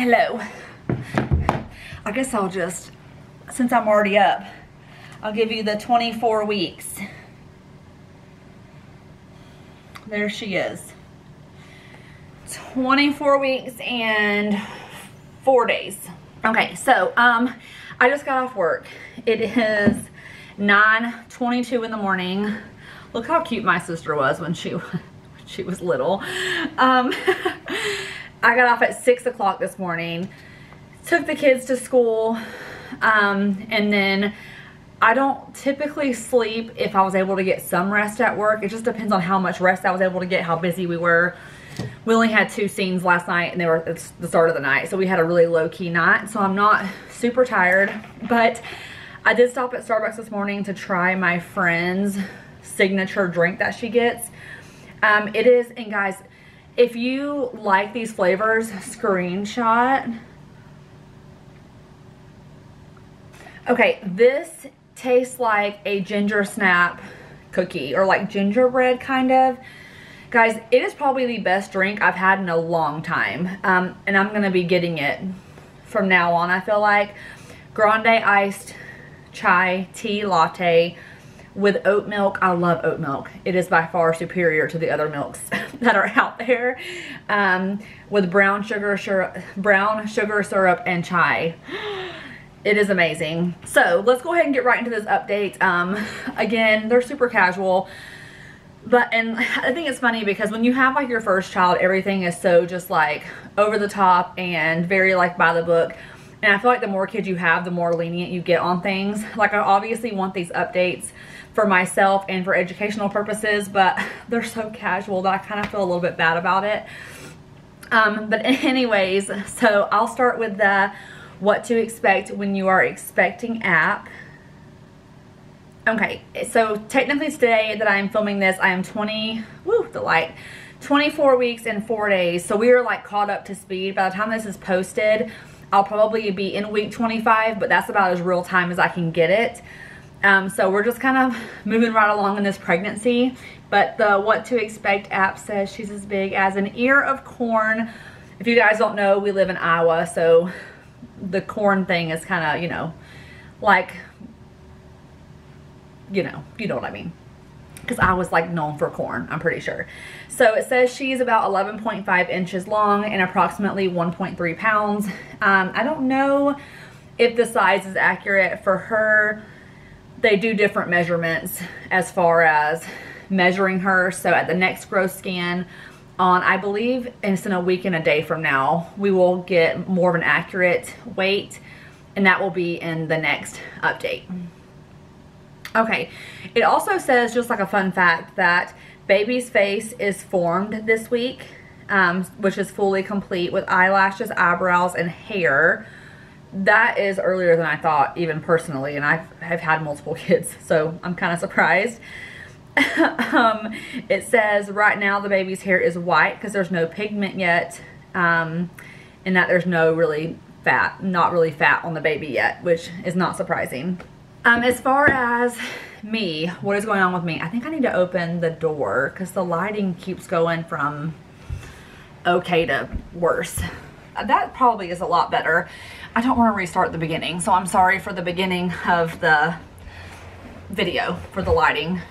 Hello. I guess I'll just, since I'm already up, I'll give you the 24 weeks. There she is. 24 weeks and 4 days. Okay, so I just got off work. It is 9:22 in the morning. Look how cute my sister was when she was little. I got off at 6 o'clock this morning, took the kids to school, and then I don't typically sleep if I was able to get some rest at work. It just depends on how much rest I was able to get, how busy we were. We only had 2 scenes last night and they were at the start of the night, so we had a really low-key night, so I'm not super tired. But I did stop at Starbucks this morning to try my friend's signature drink that she gets. It is, and guys, if you like these flavors, screenshot. Okay, this tastes like a ginger snap cookie, or like gingerbread kind of. Guys, it is probably the best drink I've had in a long time. And I'm gonna be getting it from now on, I feel like. Grande iced chai tea latte with oat milk. I love oat milk. It is by far superior to the other milks that are out there. With brown sugar syrup and chai. It is amazing. So let's go ahead and get right into this update. Again, they're super casual. And I think it's funny because when you have like your first child, everything is so just like over the top and very like by the book. And I feel like the more kids you have, the more lenient you get on things. Like I obviously want these updates for myself and for educational purposes, but they're so casual that I kind of feel a little bit bad about it. But anyways, so I'll start with the what to expect when you are expecting app. Okay, so technically today that I'm filming this, I am 24 weeks and 4 days. So we are like caught up to speed. By the time this is posted, I'll probably be in week 25, but that's about as real time as I can get it. So we're just kind of moving right along in this pregnancy. But the what to expect app says she's as big as an ear of corn. If you guys don't know, we live in Iowa, so the corn thing is kind of, you know, like, you know what I mean. Because I was like known for corn, I'm pretty sure. So it says she's about 11.5 inches long and approximately 1.3 pounds. I don't know if the size is accurate for her. They do different measurements as far as measuring her. So at the next growth scan on, I believe it's in a week and a day from now, we will get more of an accurate weight, and that will be in the next update. Okay, it also says, just like a fun fact, that baby's face is formed this week, which is fully complete with eyelashes, eyebrows, and hair. That is earlier than I thought, even personally, and I've had multiple kids, so I'm kind of surprised. It says right now the baby's hair is white because there's no pigment yet, and that there's not really fat on the baby yet, which is not surprising. As far as me, what is going on with me? I think I need to open the door because the lighting keeps going from okay to worse. That probably is a lot better. I don't want to restart the beginning, so I'm sorry for the beginning of the video for the lighting.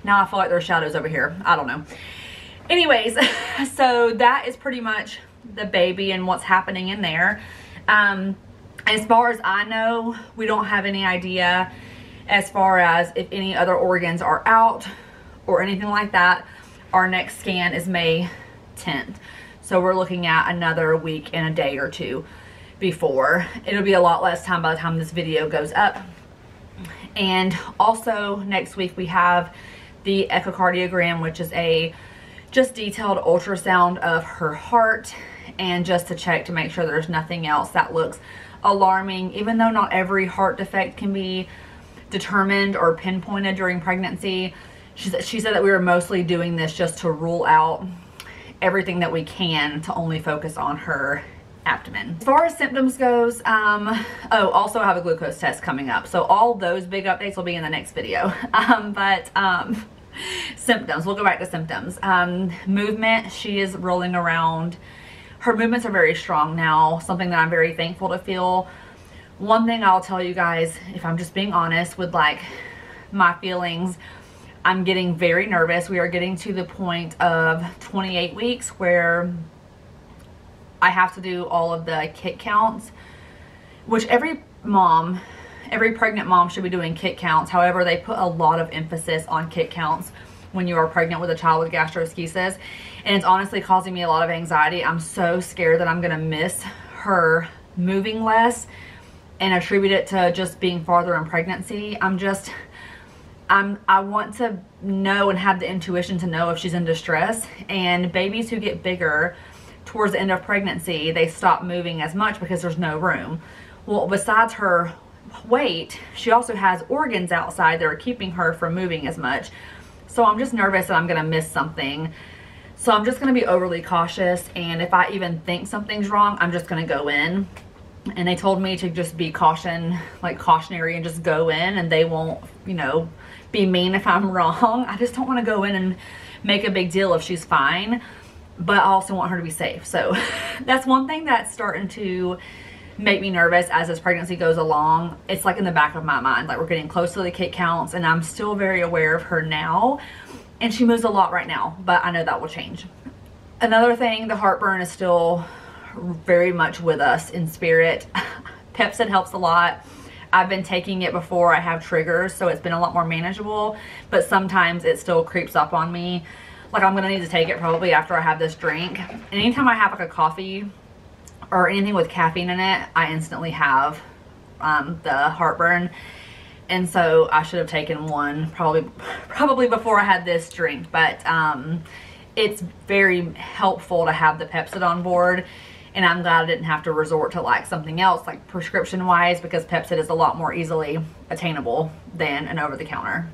Now I feel like there's shadows over here. I don't know. Anyways, so that is pretty much the baby and what's happening in there. As far as I know, we don't have any idea as far as if any other organs are out or anything like that. Our next scan is May 10th. So we're looking at another week and a day or two before. It'll be a lot less time by the time this video goes up. And also next week we have the echocardiogram, which is a just detailed ultrasound of her heart, and just to check to make sure there's nothing else that looks alarming. Even though not every heart defect can be determined or pinpointed during pregnancy, she said that we were mostly doing this just to rule out everything that we can, to only focus on her abdomen. As far as symptoms goes, oh, also I have a glucose test coming up, so all those big updates will be in the next video. Symptoms, we'll go back to symptoms. Movement, she is rolling around her movements are very strong now, something that I'm very thankful to feel. One thing I'll tell you guys, if I'm just being honest with like my feelings, I'm getting very nervous. We are getting to the point of 28 weeks where I have to do all of the kick counts, which every pregnant mom should be doing kick counts. However, they put a lot of emphasis on kick counts when you are pregnant with a child with gastroschisis, and it's honestly causing me a lot of anxiety. I'm so scared that I'm gonna miss her moving less and attribute it to just being farther in pregnancy. I want to know and have the intuition to know if she's in distress. And babies who get bigger towards the end of pregnancy, they stop moving as much because there's no room. Well, besides her weight, she also has organs outside that are keeping her from moving as much. So I'm just nervous that I'm gonna miss something. So I'm just gonna be overly cautious, and if I even think something's wrong, I'm just gonna go in. And they told me to just be cautionary and just go in, and they won't, you know, be mean if I'm wrong. I just don't want to go in and make a big deal if she's fine, but I also want her to be safe. So that's one thing that's starting to make me nervous as this pregnancy goes along. It's like in the back of my mind, like we're getting close to the kick counts, and I'm still very aware of her now, and she moves a lot right now, but I know that will change. Another thing, the heartburn is still very much with us in spirit. Pepcid helps a lot. I've been taking it before I have triggers, so it's been a lot more manageable, but sometimes it still creeps up on me. Like I'm gonna need to take it probably after I have this drink. And anytime I have like a coffee or anything with caffeine in it, I instantly have the heartburn. And so I should have taken one probably before I had this drink, but it's very helpful to have the Pepcid on board. And I'm glad I didn't have to resort to like something else like prescription wise, because Pepcid is a lot more easily attainable than an over-the-counter.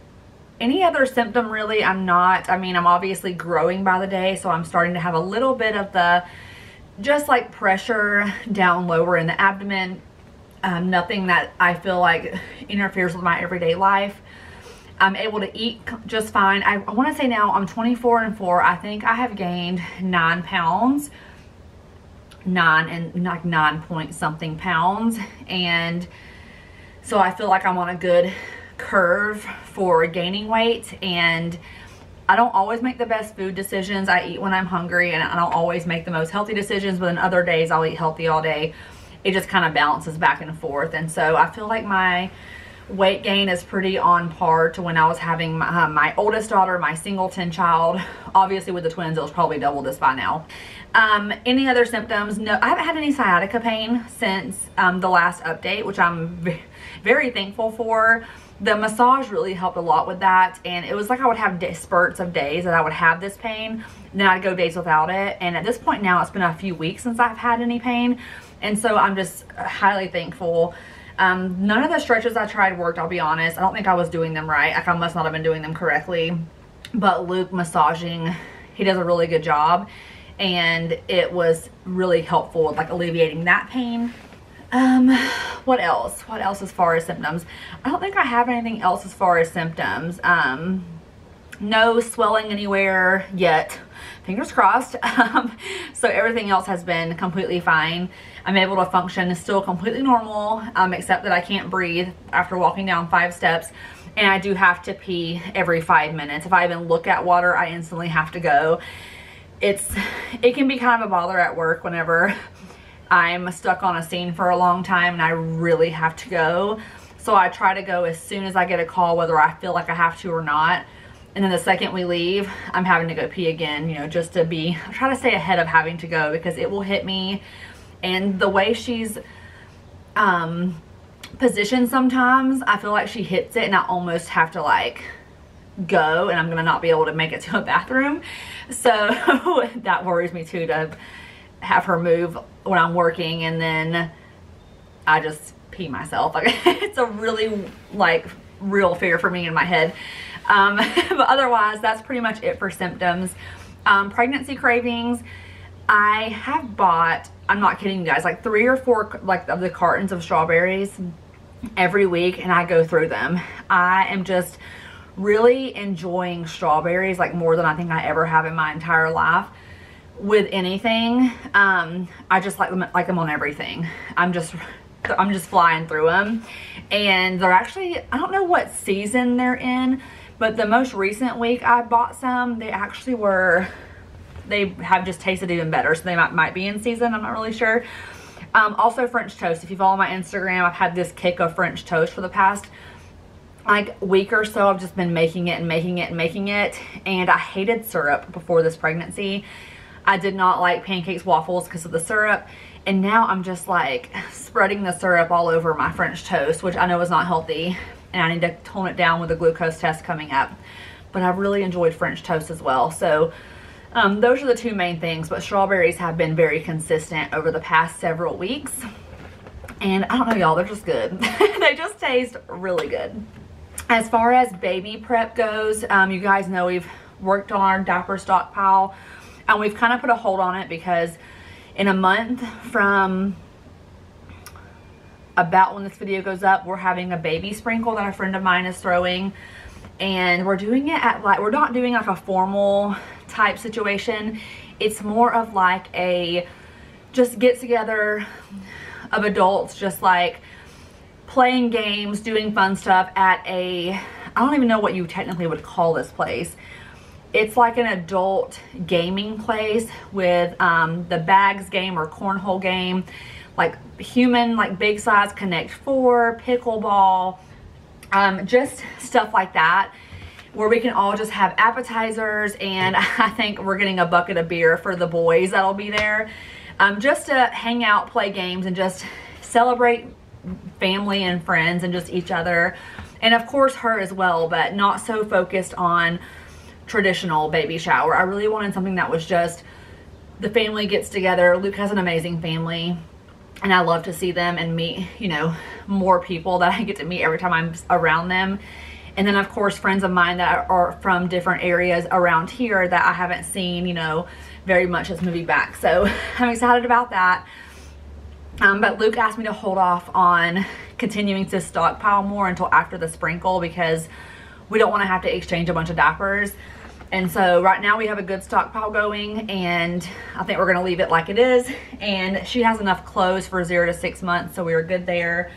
Any other symptom really, I'm obviously growing by the day, so I'm starting to have a little bit of the just like pressure down lower in the abdomen. Nothing that I feel like interferes with my everyday life. I'm able to eat just fine. I want to say now I'm 24 and 4. I think I have gained 9 pounds. 9 point something pounds, and so I feel like I'm on a good curve for gaining weight. And I don't always make the best food decisions. I eat when I'm hungry, and I don't always make the most healthy decisions, but then other days I'll eat healthy all day. It just kind of balances back and forth, and so I feel like my weight gain is pretty on par to when I was having my oldest daughter, my singleton child. Obviously with the twins, it was probably double this by now. Any other symptoms? No, I haven't had any sciatica pain since the last update, which I'm very thankful for. The massage really helped a lot with that, and it was like I would have spurts of days that I would have this pain, then I'd go days without it. And at this point now, it's been a few weeks since I've had any pain, and so I'm just highly thankful. None of the stretches I tried worked, I'll be honest. I don't think I was doing them right. Like I must not have been doing them correctly. But Luke massaging, he does a really good job, and it was really helpful with like alleviating that pain. What else as far as symptoms? I don't think I have anything else as far as symptoms. No swelling anywhere yet, fingers crossed. So everything else has been completely fine. I'm able to function still completely normal, except that I can't breathe after walking down 5 steps, and I do have to pee every 5 minutes. If I even look at water, I instantly have to go. It can be kind of a bother at work whenever I'm stuck on a scene for a long time and I really have to go. So I try to go as soon as I get a call, whether I feel like I have to or not. And then the second we leave, I'm having to go pee again, you know, just to try to stay ahead of having to go, because it will hit me. And the way she's positioned sometimes, I feel like she hits it and I almost have to like go, and I'm gonna not be able to make it to a bathroom. So that worries me too, to have her move when I'm working and then I just pee myself. Like it's a really like real fear for me in my head. But otherwise, that's pretty much it for symptoms. Pregnancy cravings, I have bought, I'm not kidding you guys, like 3 or 4 like of the cartons of strawberries every week, and I go through them. I am just really enjoying strawberries like more than I think I ever have in my entire life. with anything. I just like them on everything. I'm just flying through them. And they're actually, I don't know what season they're in, but the most recent week I bought some, they actually were, they have just tasted even better. So they might be in season, I'm not really sure. Also French toast. If you follow my Instagram, I've had this kick of French toast for the past like week or so. I've just been making it and making it and making it. And I hated syrup before this pregnancy. I did not like pancakes, waffles because of the syrup. And now I'm just like spreading the syrup all over my French toast, which I know is not healthy. And I need to tone it down with the glucose test coming up. But I've really enjoyed French toast as well. So those are the two main things. But strawberries have been very consistent over the past several weeks. And I don't know, y'all, they're just good. They just taste really good. As far as baby prep goes, you guys know we've worked on our diaper stockpile. And we've kind of put a hold on it because in a month from about when this video goes up, we're having a baby sprinkle that a friend of mine is throwing. And we're doing it at like, we're not doing like a formal type situation. It's more of like a just get together of adults, just like playing games, doing fun stuff at a, I don't even know what you technically would call this place. It's like an adult gaming place with the bags game or cornhole game, like human, like big size Connect 4, pickleball, just stuff like that, where we can all just have appetizers. And I think we're getting a bucket of beer for the boys that'll be there, just to hang out, play games, and just celebrate family and friends and just each other. And of course her as well, but not so focused on traditional baby shower. I really wanted something that was just the family gets together. Luke has an amazing family and I love to see them and meet, you know, more people that I get to meet every time I'm around them. And then of course friends of mine that are from different areas around here that I haven't seen, you know, very much as moving back. So I'm excited about that. But Luke asked me to hold off on continuing to stockpile more until after the sprinkle because we don't want to have to exchange a bunch of diapers. And so right now we have a good stockpile going, and I think we're going to leave it like it is. And she has enough clothes for 0 to 6 months, so we were good there.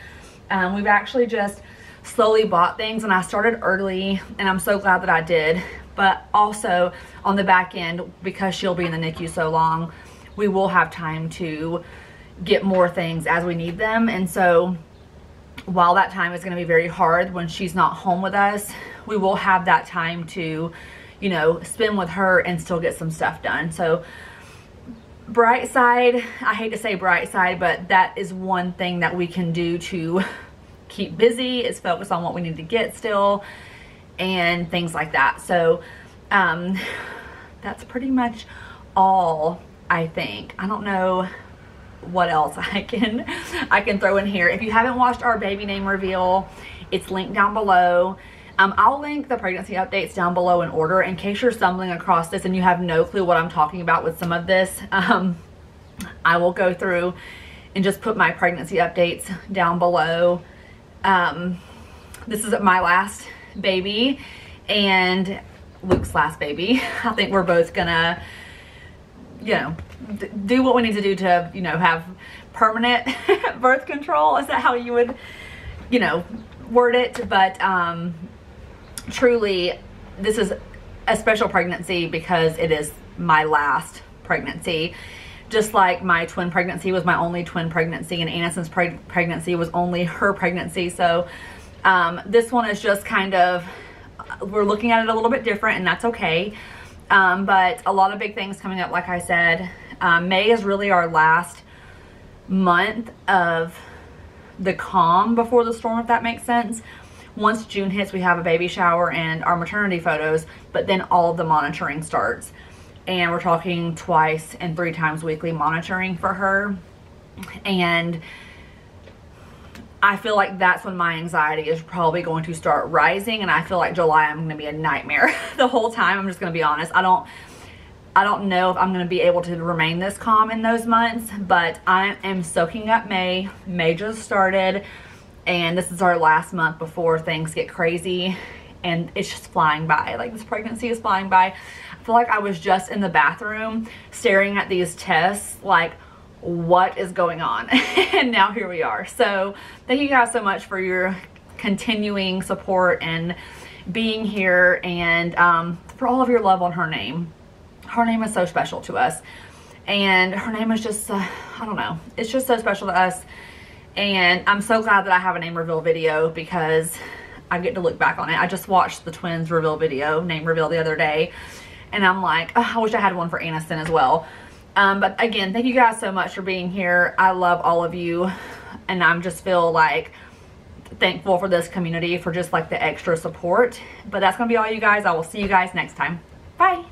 We've actually just slowly bought things, and I started early, and I'm so glad that I did. But also on the back end, because she'll be in the NICU so long, we will have time to get more things as we need them. And so while that time is going to be very hard when she's not home with us, we will have that time to, you know, spend with her and still get some stuff done. So bright side, I hate to say bright side, but that is one thing that we can do to keep busy, is focus on what we need to get still and things like that. So that's pretty much all, I think. I don't know what else I can throw in here. If you haven't watched our baby name reveal, it's linked down below. I'll link the pregnancy updates down below in order in case you're stumbling across this and you have no clue what I'm talking about with some of this. I will go through and just put my pregnancy updates down below. This is my last baby and Luke's last baby. I think we're both gonna, you know, do what we need to do to, you know, have permanent birth control. Is that how you would, you know, word it? But truly, this is a special pregnancy because it is my last pregnancy. Just like my twin pregnancy was my only twin pregnancy, and Anison's pregnancy was only her pregnancy. So this one is just kind of, we're looking at it a little bit different, and that's okay. But a lot of big things coming up, like I said. May is really our last month of the calm before the storm, if that makes sense. Once June hits, we have a baby shower and our maternity photos, but then all of the monitoring starts. And we're talking 2 and 3 times weekly monitoring for her. And I feel like that's when my anxiety is probably going to start rising. And I feel like July, I'm going to be a nightmare the whole time. I'm just going to be honest. I don't know if I'm going to be able to remain this calm in those months, but I am soaking up May. May just started, and this is our last month before things get crazy. and it's just flying by. Like, this pregnancy is flying by. I feel like I was just in the bathroom staring at these tests like, what is going on? And now here we are. So thank you guys so much for your continuing support and being here, and for all of your love on her name. Her name is so special to us, and her name is just I don't know, it's just so special to us. And I'm so glad that I have a name reveal video, because I get to look back on it. I just watched the twins reveal video, name reveal, the other day, and I'm like, oh, I wish I had one for Aniston as well. But again, thank you guys so much for being here. I love all of you, and I'm just feel like thankful for this community for just like the extra support. But that's gonna be all, you guys. I will see you guys next time. Bye.